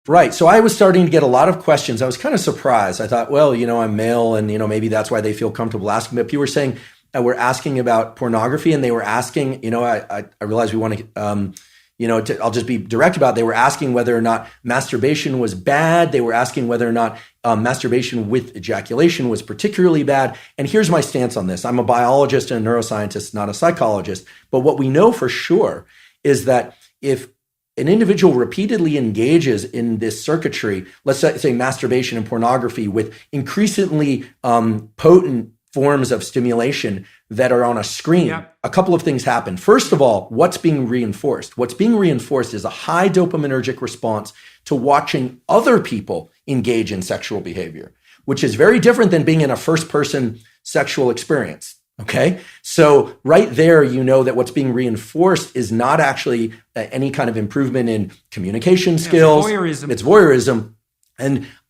Right. So I was starting to get a lot of questions. I was kind of surprised. I thought, well, I'm male and, maybe that's why they feel comfortable asking. But people were saying, we're asking about pornography, and they were asking, I realized we want to, I'll just be direct about it. They were asking whether or not masturbation was bad. They were asking whether or not masturbation with ejaculation was particularly bad. And here's my stance on this. I'm a biologist and a neuroscientist, not a psychologist. But what we know for sure is that if an individual repeatedly engages in this circuitry, let's say masturbation and pornography with increasingly potent forms of stimulation that are on a screen, a couple of things happen. First of all, what's being reinforced? What's being reinforced is a high dopaminergic response to watching other people engage in sexual behavior, which is very different than being in a first-person sexual experience. Okay. So right there, that what's being reinforced is not actually any kind of improvement in communication skills. It's voyeurism.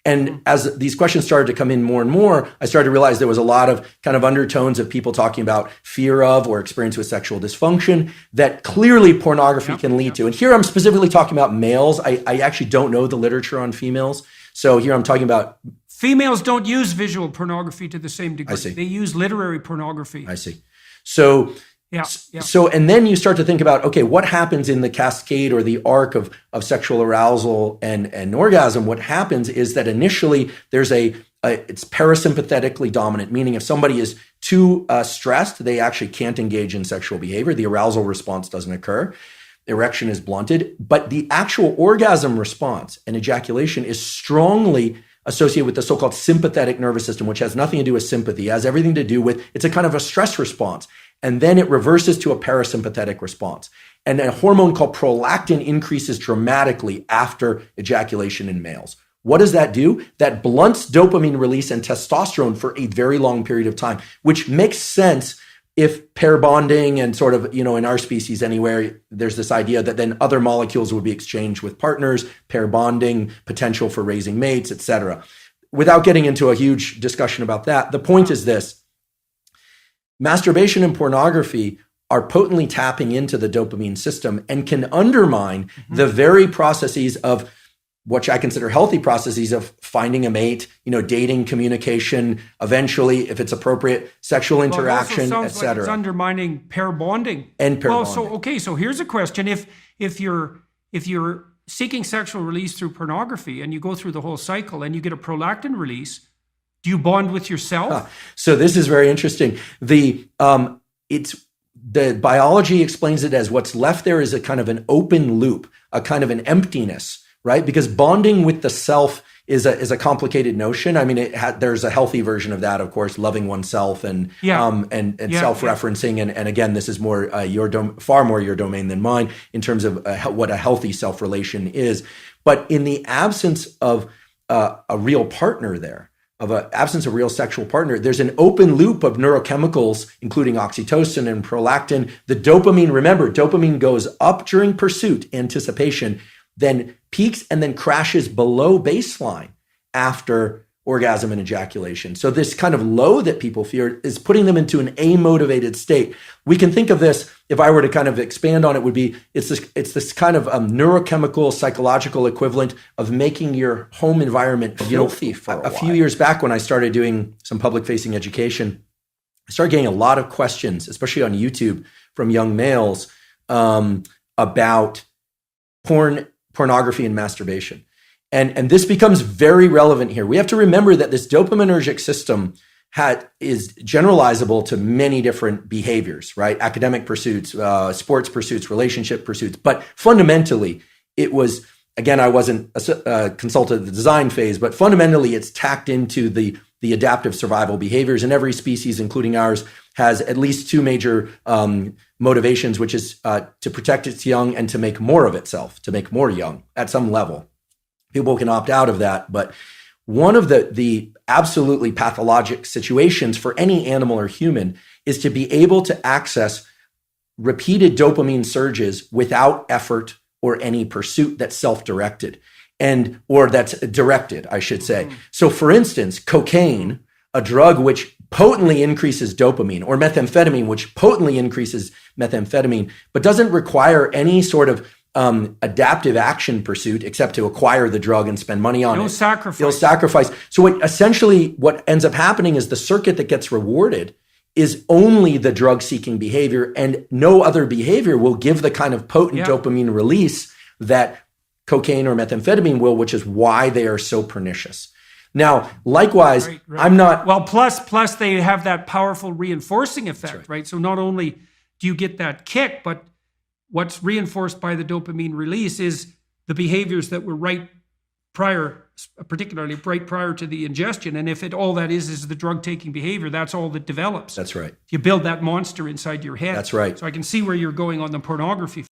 And as these questions started to come in more and more, I started to realize there was a lot of kind of undertones of people talking about fear of or experience with sexual dysfunction that clearly pornography can lead to. And here I'm specifically talking about males. I actually don't know the literature on females. So here I'm talking about females don't use visual pornography to the same degree. I see. They use literary pornography. I see. So, So, and then you start to think about, okay, what happens in the cascade or the arc of sexual arousal and orgasm? What happens is that initially there's it's parasympathetically dominant, meaning if somebody is too stressed, they actually can't engage in sexual behavior. The arousal response doesn't occur. Erection is blunted, but the actual orgasm response and ejaculation is strongly associated with the so-called sympathetic nervous system, which has nothing to do with sympathy. It has everything to do with, it's a kind of a stress response. And then it reverses to a parasympathetic response. And a hormone called prolactin increases dramatically after ejaculation in males. What does that do? That blunts dopamine release and testosterone for a very long period of time, which makes sense if pair bonding and sort of, in our species anywhere, there's this idea that then other molecules would be exchanged with partners, pair bonding, potential for raising mates, etc. Without getting into a huge discussion about that, the point is this. Masturbation and pornography are potently tapping into the dopamine system and can undermine the very processes of which I consider healthy processes of finding a mate, dating, communication, eventually, if it's appropriate, sexual interaction, etc. Like it's undermining pair bonding. And pair bonding. So here's a question. If you're seeking sexual release through pornography and you go through the whole cycle and you get a prolactin release, do you bond with yourself? So this is very interesting. The biology explains it as what's left there is a kind of an open loop, a kind of an emptiness. Right? Because bonding with the self is a complicated notion. I mean, there's a healthy version of that, of course, loving oneself and self-referencing. Yeah. And again, this is more far more your domain than mine in terms of what a healthy self-relation is. But in the absence of a real partner there, absence of real sexual partner, there's an open loop of neurochemicals, including oxytocin and prolactin. The dopamine, remember, dopamine goes up during pursuit, anticipation, then peaks and then crashes below baseline after orgasm and ejaculation. So this kind of low that people fear is putting them into an amotivated state. We can think of this, if I were to kind of expand on it, would be it's this kind of neurochemical, psychological equivalent of making your home environment filthy for a few years back when I started doing some public-facing education. I started getting a lot of questions, especially on YouTube, from young males about pornography and masturbation. And this becomes very relevant here. We have to remember that this dopaminergic system is generalizable to many different behaviors, right? Academic pursuits, sports pursuits, relationship pursuits. But fundamentally, it was, again, I wasn't a consultant at the design phase, but fundamentally it's tacked into the adaptive survival behaviors. And every species, including ours, has at least two major motivations, which is to protect its young and to make more of itself, to make more young at some level. People can opt out of that. But one of the absolutely pathologic situations for any animal or human is to be able to access repeated dopamine surges without effort or any pursuit that's self-directed or that's directed, I should say. So for instance, cocaine, a drug which potently increases dopamine, or methamphetamine, which potently increases methamphetamine, but doesn't require any sort of adaptive action pursuit except to acquire the drug and spend money on it. No sacrifice. He'll sacrifice. So what ends up happening is the circuit that gets rewarded is only the drug-seeking behavior, and no other behavior will give the kind of potent dopamine release that cocaine or methamphetamine will, which is why they are so pernicious. Now, likewise, Right. I'm not... Well, plus they have that powerful reinforcing effect, right? So not only do you get that kick, but what's reinforced by the dopamine release is the behaviors that were right prior, particularly right prior to the ingestion. And if all that is the drug-taking behavior, that's all that develops. That's right. You build that monster inside your head. That's right. So I can see where you're going on the pornography